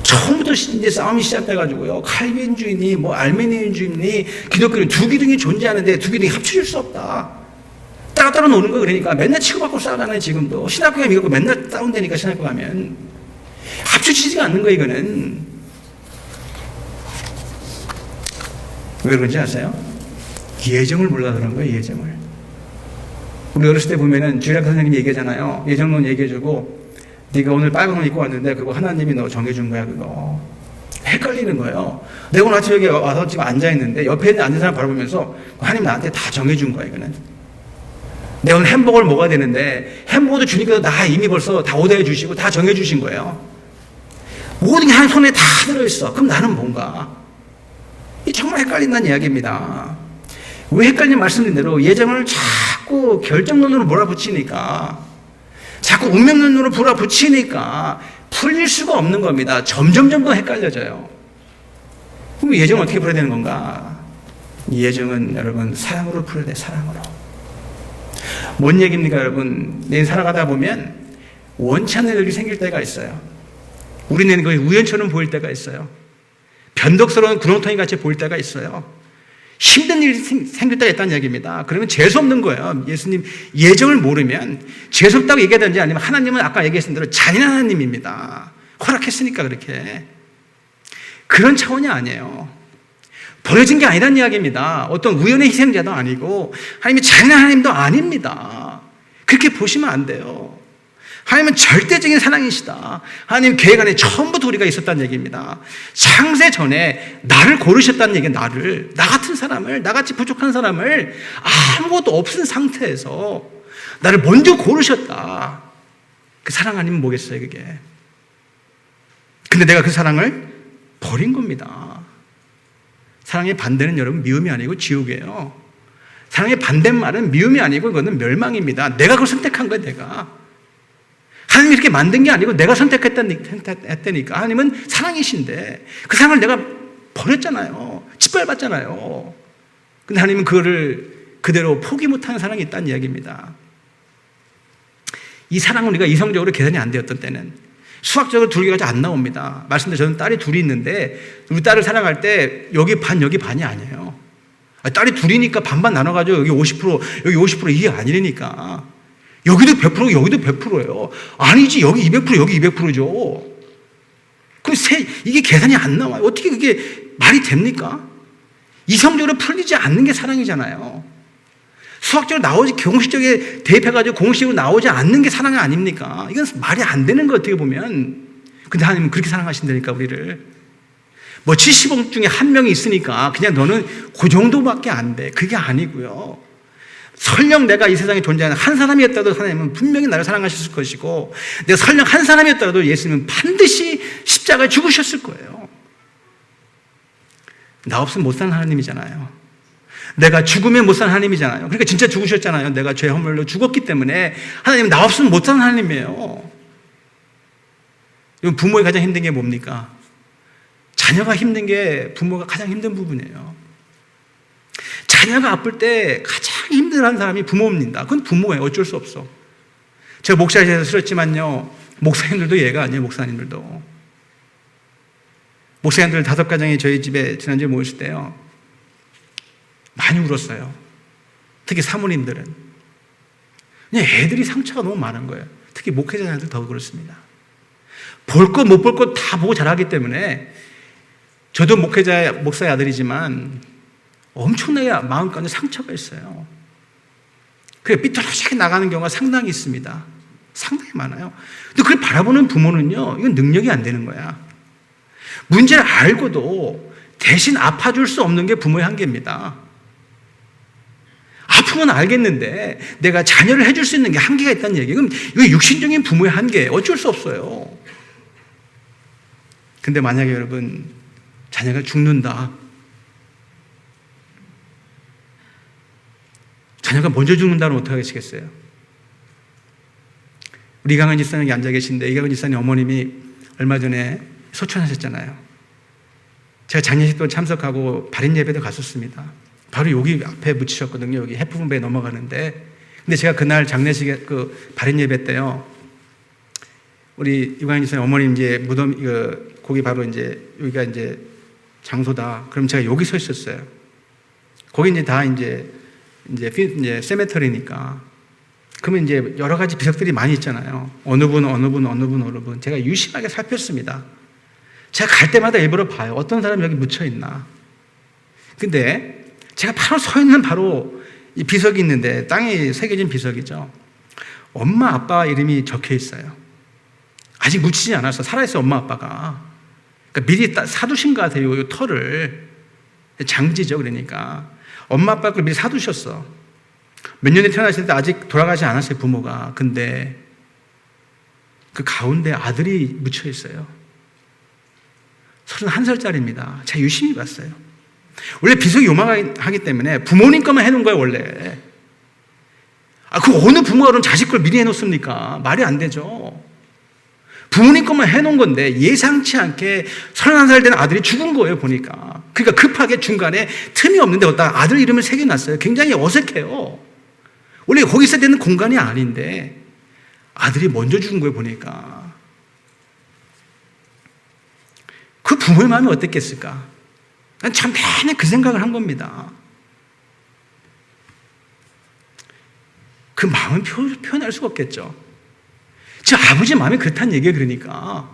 처음부터 이제 싸움이 시작돼가지고요. 칼빈주의니, 알메니안주의니, 기독교는 두 기둥이 존재하는데 두 기둥이 합쳐질 수 없다. 따로따로 노는 거 그러니까 맨날 치고받고 싸우잖아요, 지금도. 신학교에 믿고 맨날 싸운다니까, 신학교 가면. 합쳐지지가 않는 거예요, 이거는. 왜 그런지 아세요? 예정을 몰라 그런 거예요, 예정을. 우리 어렸을 때 보면은 주일학교 선생님이 얘기하잖아요. 예정론 얘기해주고, 네가 오늘 빨간 옷 입고 왔는데 그거 하나님이 너 정해준 거야 그거. 헷갈리는 거예요. 내가 오늘 아침에 여기 와서 지금 앉아있는데 옆에 있는 앉은 사람 바라보면서 하나님 나한테 다 정해준 거야 이거는. 내가 오늘 햄버거를 먹어야 되는데 햄버거도 주니까 나 이미 벌써 다 오더해 주시고 다 정해주신 거예요. 모든 게 한 손에 다 들어있어. 그럼 나는 뭔가? 이 정말 헷갈린다는 이야기입니다. 왜 헷갈리는 말씀드린 대로 예정을 자꾸 결정론으로 몰아붙이니까 자꾸 운명론으로 몰아붙이니까 풀릴 수가 없는 겁니다. 점점 더 헷갈려져요. 그럼 예정은 어떻게 풀어야 되는 건가? 이 예정은 여러분 사랑으로 풀어야 돼. 사랑으로. 뭔 얘기입니까 여러분? 내 살아가다 보면 원치 않는 일이 생길 때가 있어요. 우리는 거의 우연처럼 보일 때가 있어요. 변덕스러운 구렁텅이 같이 보일 때가 있어요. 힘든 일이 생길 때가 있다는 얘기입니다. 그러면 재수없는 거예요. 예수님 예정을 모르면 재수없다고 얘기하든지 아니면 하나님은 아까 얘기했던 대로 잔인한 하나님입니다. 허락했으니까 그렇게. 그런 차원이 아니에요. 버려진 게 아니란 이야기입니다. 어떤 우연의 희생자도 아니고 하나님이 잔인한 하나님도 아닙니다. 그렇게 보시면 안 돼요. 하나님은 절대적인 사랑이시다. 하나님 계획 안에 처음부터 우리가 있었다는 얘기입니다. 창세 전에 나를 고르셨다는 얘기예요. 나 같은 사람을, 나같이 부족한 사람을 아무것도 없은 상태에서 나를 먼저 고르셨다. 그 사랑 아니면 뭐겠어요 그게. 근데 내가 그 사랑을 버린 겁니다. 사랑의 반대는 여러분 미움이 아니고 지옥이에요. 사랑의 반대말은 미움이 아니고 그거는 멸망입니다. 내가 그걸 선택한 거예요. 내가. 하나님이 이렇게 만든 게 아니고 내가 선택했다니까. 하나님은 사랑이신데 그 사랑을 내가 버렸잖아요. 짓밟았잖아요. 근데 하나님은 그거를 그대로 포기 못하는 사랑이 있다는 이야기입니다. 이 사랑은 우리가 이성적으로 계산이 안 되었던 때는 수학적으로 둘 개가 안 나옵니다. 말씀대로 저는 딸이 둘이 있는데 우리 딸을 사랑할 때 여기 반 여기 반이 아니에요. 딸이 둘이니까 반반 나눠가지고 여기 50% 여기 50% 이게 아니라니까. 여기도 100% 여기도 100%예요. 아니지 여기 200% 여기 200%죠. 그럼 이게 계산이 안 나와요. 어떻게 그게 말이 됩니까? 이성적으로 풀리지 않는 게 사랑이잖아요. 수학적으로 나오지 공식적에 대입해가지고 공식으로 나오지 않는 게 사랑이 아닙니까? 이건 말이 안 되는 거 어떻게 보면. 근데 하나님은 그렇게 사랑하신다니까 우리를. 70억 중에 한 명이 있으니까 그냥 너는 그 정도밖에 안 돼. 그게 아니고요. 설령 내가 이 세상에 존재하는 한 사람이었다도 하나님은 분명히 나를 사랑하셨을 것이고 내가 설령 한 사람이었더라도 예수님은 반드시 십자가에 죽으셨을 거예요. 나 없으면 못 사는 하나님이잖아요. 내가 죽으면 못 사는 하나님이잖아요. 그러니까 진짜 죽으셨잖아요. 내가 죄 허물로 죽었기 때문에 하나님은 나 없으면 못 사는 하나님이에요. 부모의 가장 힘든 게 뭡니까? 자녀가 힘든 게 부모가 가장 힘든 부분이에요. 자녀가 아플 때 가장 힘들어하는 사람이 부모입니다. 그건 부모예요. 어쩔 수 없어. 제가 목사에서 들었지만요. 목사님들도 얘가 아니에요. 목사님들도. 목사님들 5가정이 저희 집에 지난주에 모였을 때요. 많이 울었어요. 특히 사모님들은. 그냥 애들이 상처가 너무 많은 거예요. 특히 목회자들 더 그렇습니다. 볼 것 못 볼 것 다 보고 자라기 때문에 저도 목사의 아들이지만 엄청나게 마음까지 상처가 있어요. 그래 삐뚤어지게 나가는 경우가 상당히 있습니다. 상당히 많아요. 근데 그걸 바라보는 부모는요, 이건 능력이 안 되는 거야. 문제를 알고도 대신 아파줄 수 없는 게 부모의 한계입니다. 아프면 알겠는데 내가 자녀를 해줄 수 있는 게 한계가 있다는 얘기예요. 그럼 이거 육신적인 부모의 한계, 어쩔 수 없어요. 근데 만약에 여러분 자녀가 죽는다, 자녀가 먼저 죽는다면 어떻게 하시겠어요? 우리 이강은 집사님이 앉아 계신데, 이강은 집사님 어머님이 얼마 전에 소천하셨잖아요. 제가 장례식도 참석하고 발인 예배도 갔었습니다. 바로 여기 앞에 묻히셨거든요. 여기 해프분배에 넘어가는데. 근데 제가 그날 장례식에 발인 예배 때요, 우리 이강은 집사님 어머님 이제 무덤, 거기 바로 이제 여기가 이제 장소다. 그럼 제가 여기 서 있었어요. 거기 이제 다 이제 세메터리니까. 그러면 이제 여러 가지 비석들이 많이 있잖아요. 어느 분. 제가 유심하게 살폈습니다. 제가 갈 때마다 일부러 봐요. 어떤 사람이 여기 묻혀 있나. 근데 제가 바로 서 있는 바로 이 비석이 있는데, 땅에 새겨진 비석이죠. 엄마, 아빠 이름이 적혀 있어요. 아직 묻히지 않았어. 살아있어요, 엄마, 아빠가. 그러니까 미리 사두신 것 같아요, 이 털을. 장지죠, 그러니까. 엄마, 아빠 걸 미리 사두셨어. 몇 년에 태어나실 때 아직 돌아가지 않았어요, 부모가. 근데 그 가운데 아들이 묻혀 있어요. 31살짜리입니다. 제가 유심히 봤어요. 원래 비석이 요망하기 때문에 부모님 것만 해놓은 거예요, 원래. 그 어느 부모가 그럼 자식 걸 미리 해놓습니까? 말이 안 되죠. 부모님 것만 해놓은 건데 예상치 않게 31살 된 아들이 죽은 거예요, 보니까. 그러니까 급하게 중간에 틈이 없는데 어디다 아들 이름을 새겨놨어요. 굉장히 어색해요. 원래 거기 있어야 되는 공간이 아닌데 아들이 먼저 죽은 거예요, 보니까. 그 부모의 마음이 어땠겠을까? 난 참 맨날 그 생각을 한 겁니다. 그 마음을 표현할 수가 없겠죠. 제 아버지 마음이 그렇다는 얘기예요, 그러니까.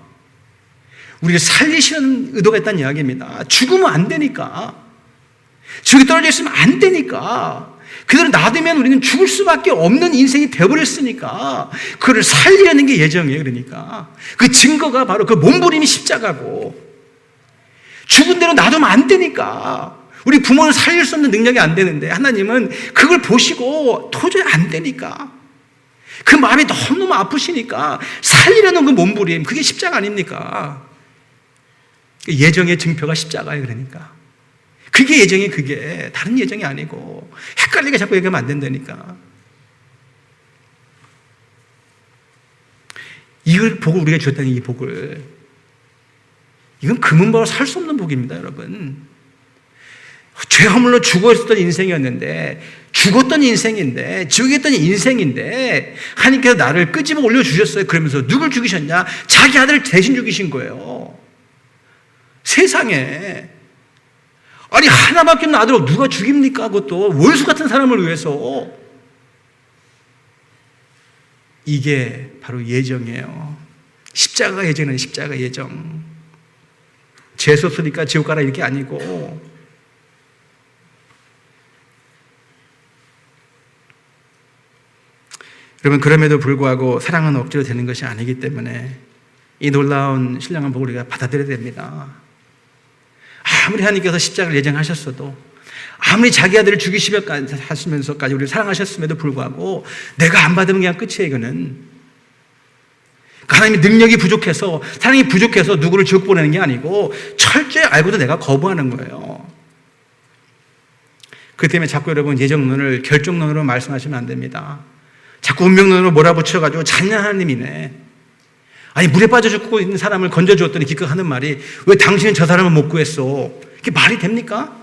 우리를 살리시는 의도가 있다는 이야기입니다. 죽으면 안 되니까. 지옥에 떨어져 있으면 안 되니까. 그대로 놔두면 우리는 죽을 수밖에 없는 인생이 되어버렸으니까 그를 살리려는 게 예정이에요, 그러니까. 그 증거가 바로 그 몸부림이 십자가고, 죽은 대로 놔두면 안 되니까. 우리 부모를 살릴 수 없는 능력이 안 되는데 하나님은 그걸 보시고 도저히 안 되니까, 그 마음이 너무너무 아프시니까 살리려는 그 몸부림, 그게 십자가 아닙니까? 예정의 증표가 십자가예요, 그러니까. 그게 예정이, 그게 다른 예정이 아니고. 헷갈리게 자꾸 얘기하면 안 된다니까. 이걸 보고 우리가 주었다는 이 복을, 이건 금은보로 살 수 없는 복입니다, 여러분. 죄 허물로 죽어 있었던 인생이었는데, 죽었던 인생인데, 지옥이었던 인생인데 하나님께서 나를 끄집어 올려주셨어요. 그러면서 누굴 죽이셨냐? 자기 아들을 대신 죽이신 거예요. 세상에. 아니, 하나밖에 없는 아들을 누가 죽입니까? 그것도 원수 같은 사람을 위해서. 이게 바로 예정이에요. 십자가 예정은 십자가 예정. 죄수 없으니까 지옥 가라 이렇게 아니고. 여러분, 그럼에도 불구하고 사랑은 억지로 되는 것이 아니기 때문에 이 놀라운 신령한 복을 우리가 받아들여야 됩니다. 아무리 하나님께서 십자가를 예정하셨어도, 아무리 자기 아들을 죽이시면서까지 우리를 사랑하셨음에도 불구하고 내가 안 받으면 그냥 끝이에요, 이거는. 하나님의 능력이 부족해서, 사랑이 부족해서 누구를 지옥 보내는 게 아니고 철저히 알고도 내가 거부하는 거예요. 그 때문에 자꾸 여러분 예정론을 결정론으로 말씀하시면 안 됩니다. 자꾸 운명론으로 몰아붙여가지고 잔인한 하나님이네. 아니, 물에 빠져 죽고 있는 사람을 건져주었더니 기껏 하는 말이, 왜 당신은 저 사람을 못 구했어? 이게 말이 됩니까?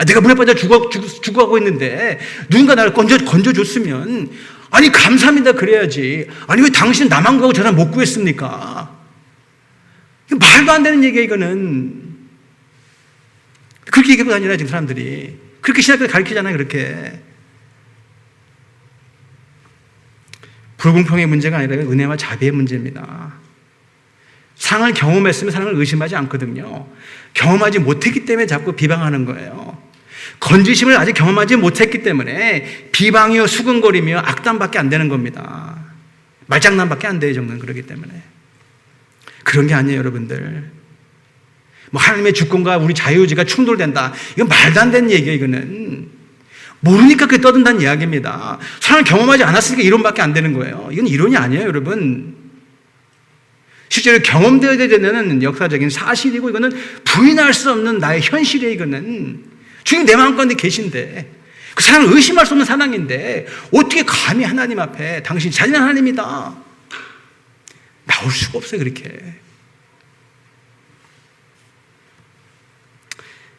내가 물에 빠져 죽어가고 있는데 누군가 나를 건져줬으면, 아니, 감사합니다 그래야지. 아니, 왜 당신은 나만 구하고 저 사람 못 구했습니까? 이거 말도 안 되는 얘기야, 이거는. 그렇게 얘기하고 다니라, 지금 사람들이. 그렇게 신학교를 가르치잖아요, 그렇게. 불공평의 문제가 아니라 은혜와 자비의 문제입니다. 사랑을 경험했으면 사랑을 의심하지 않거든요. 경험하지 못했기 때문에 자꾸 비방하는 거예요. 건지심을 아직 경험하지 못했기 때문에 비방이요 수근거리며 악담밖에 안 되는 겁니다. 말장난밖에 안 돼요. 정말 그렇기 때문에. 그런 게 아니에요, 여러분들. 뭐 하나님의 주권과 우리 자유의지가 충돌된다. 이건 말도 안 되는 얘기예요, 이거는. 모르니까 그게 떠든다는 이야기입니다. 사랑을 경험하지 않았으니까 이론밖에 안 되는 거예요. 이건 이론이 아니에요, 여러분. 실제로 경험되어야 되는 역사적인 사실이고 이거는 부인할 수 없는 나의 현실이에요, 이거는. 주님 내 마음 가운데 계신데 그 사랑을 의심할 수 없는 사랑인데 어떻게 감히 하나님 앞에 당신 잔인한 하나님이다. 나올 수가 없어요, 그렇게.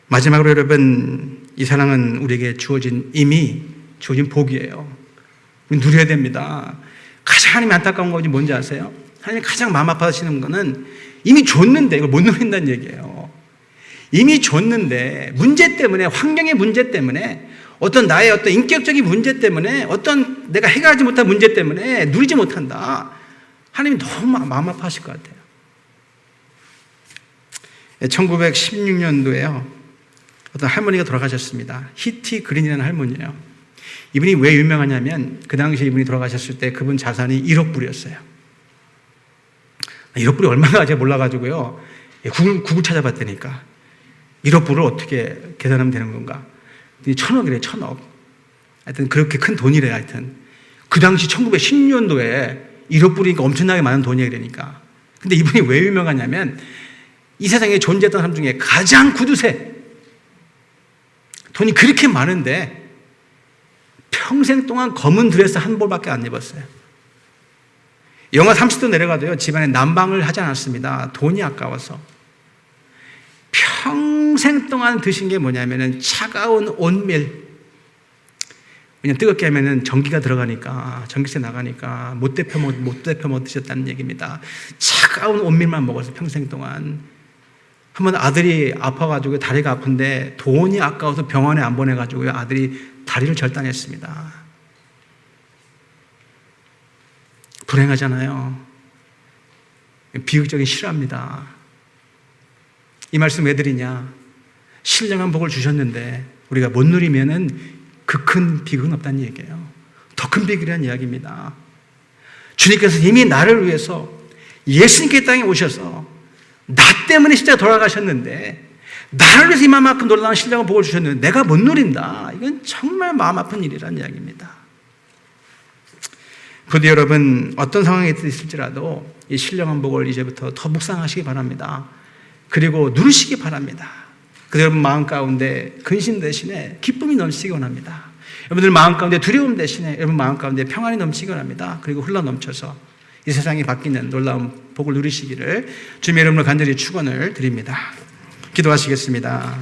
마지막으로 여러분, 이 사랑은 우리에게 이미 주어진 복이에요. 누려야 됩니다. 가장 하나님이 안타까운 것이 뭔지 아세요? 하나님이 가장 마음 아파하시는 거는 이미 줬는데 이걸 못 누린다는 얘기예요. 이미 줬는데 문제 때문에, 환경의 문제 때문에, 어떤 나의 어떤 인격적인 문제 때문에, 어떤 내가 해결하지 못한 문제 때문에 누리지 못한다. 하나님이 너무 마음 아파하실 것 같아요. 1916년도에요. 어떤 할머니가 돌아가셨습니다. 히티 그린이라는 할머니예요. 이분이 왜 유명하냐면 그 당시에 이분이 돌아가셨을 때 그분 자산이 1억 불이었어요. 1억 불이 얼마나 제가 몰라가지고요. 구글 찾아봤다니까. 1억 불을 어떻게 계산하면 되는 건가? 1,000억이래요, 1,000억. 하여튼 그렇게 큰 돈이래요, 하여튼. 그 당시 1916년도에 1억 불이니까 엄청나게 많은 돈이에요, 그러니까. 근데 이분이 왜 유명하냐면 이 세상에 존재했던 사람 중에 가장 구두쇠. 돈이 그렇게 많은데 평생 동안 검은 드레스 한 벌밖에 안 입었어요. 영하 30도 내려가도요, 집안에 난방을 하지 않았습니다. 돈이 아까워서. 평생 동안 드신 게 뭐냐면은 차가운 온밀. 왜냐면 뜨겁게 하면은 전기가 들어가니까, 전기세 나가니까 못 데펴 못 드셨다는 얘기입니다. 차가운 온밀만 먹어서 평생 동안. 한번 아들이 아파가지고 다리가 아픈데 돈이 아까워서 병원에 안 보내가지고 아들이 다리를 절단했습니다. 불행하잖아요. 비극적인 실화입니다. 이 말씀 왜 드리냐? 신령한 복을 주셨는데 우리가 못 누리면은 그 큰 비극은 없다는 얘기예요. 더 큰 비극이라는 이야기입니다. 주님께서 이미 나를 위해서 예수님께 땅에 오셔서 나 때문에 진짜 돌아가셨는데 나를 위해서 이만큼 놀라운 신령한 복을 주셨는데 내가 못 누린다. 이건 정말 마음 아픈 일이라는 이야기입니다. 부디 여러분 어떤 상황에 있을지라도 이 신령한 복을 이제부터 더 묵상하시기 바랍니다. 그리고 누리시기 바랍니다. 그래서 여러분 마음 가운데 근심 대신에 기쁨이 넘치기 원합니다. 여러분들 마음 가운데 두려움 대신에 여러분 마음 가운데 평안이 넘치기 원합니다. 그리고 흘러 넘쳐서 이 세상이 바뀌는 놀라운 복을 누리시기를 주님의 이름으로 간절히 축원을 드립니다. 기도하시겠습니다.